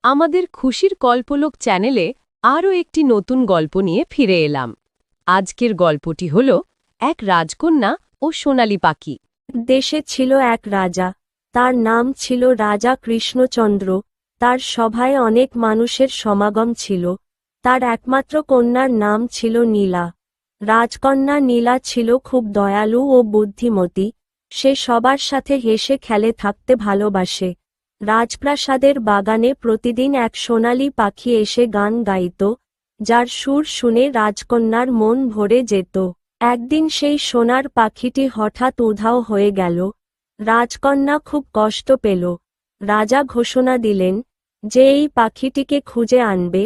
আমাদের খুশির কল্পলোক চ্যানেলে আরও একটি নতুন গল্প নিয়ে ফিরে এলাম। আজকের গল্পটি হল এক রাজকন্যা ও সোনালী পাখি। দেশে ছিল এক রাজা, তার নাম ছিল রাজা কৃষ্ণচন্দ্র। তার সভায় অনেক মানুষের সমাগম ছিল। তার একমাত্র কন্যার নাম ছিল নীলা। রাজকন্যা নীলা ছিল খুব দয়ালু ও বুদ্ধিমতী। সে সবার সাথে হেসে খেলে থাকতে ভালোবাসে। রাজপ্রাসাদের বাগানে প্রতিদিন এক সোনালী পাখি এসে গান গাইত, যার সুর শুনে রাজকন্যার মন ভরে যেত। একদিন সেই সোনার পাখিটি হঠাৎ উধাও হয়ে গেল। রাজকন্যা খুব কষ্ট পেল। রাজা ঘোষণা দিলেন যে এই পাখিটিকে খুঁজে আনবে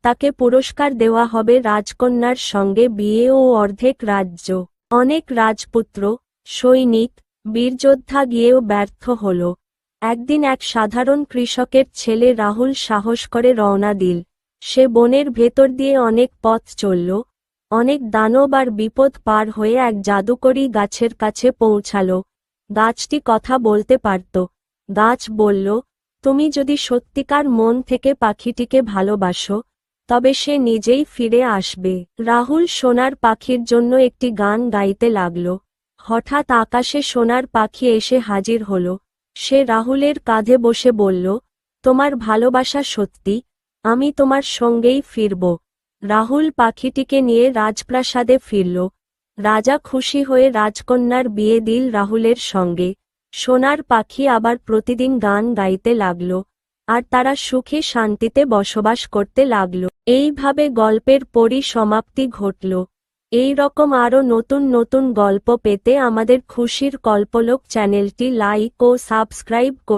তাকে পুরস্কার দেওয়া হবে রাজকন্যার সঙ্গে বিয়ে ও অর্ধেক রাজ্য। অনেক রাজপুত্র, সৈনিক, বীরযোদ্ধা গিয়েও ব্যর্থ হল। একদিন এক সাধারণ কৃষকের ছেলে রাহুল সাহস করে রওনা দিল। সে বনের ভেতর দিয়ে অনেক পথ চলল, অনেক দানব আর বিপদ পার হয়ে এক জাদুকরী গাছের কাছে পৌঁছাল। গাছটি কথা বলতে পারত। গাছ বলল, তুমি যদি সত্যিকার মন থেকে পাখিটিকে ভালোবাসো তবে সে নিজেই ফিরে আসবে। রাহুল সোনার পাখির জন্য একটি গান গাইতে লাগল। হঠাৎ আকাশে সোনার পাখি এসে হাজির হল। সে রাহুলের কাঁধে বসে বলল, তোমার ভালোবাসা সত্যি, আমি তোমার সঙ্গেই ফিরব। রাহুল পাখিটিকে নিয়ে রাজপ্রাসাদে ফিরল। রাজা খুশি হয়ে রাজকন্যার বিয়ে দিল রাহুলের সঙ্গে। সোনার পাখি আবার প্রতিদিন গান গাইতে লাগল, আর তারা সুখে শান্তিতে বসবাস করতে লাগল। এইভাবে গল্পের পরিসমাপ্তি ঘটল। এই রকম আরও নতুন নতুন গল্প পেতে আমাদের খুশির কল্পলোক চ্যানেলটি লাইক ও সাবস্ক্রাইব করুন।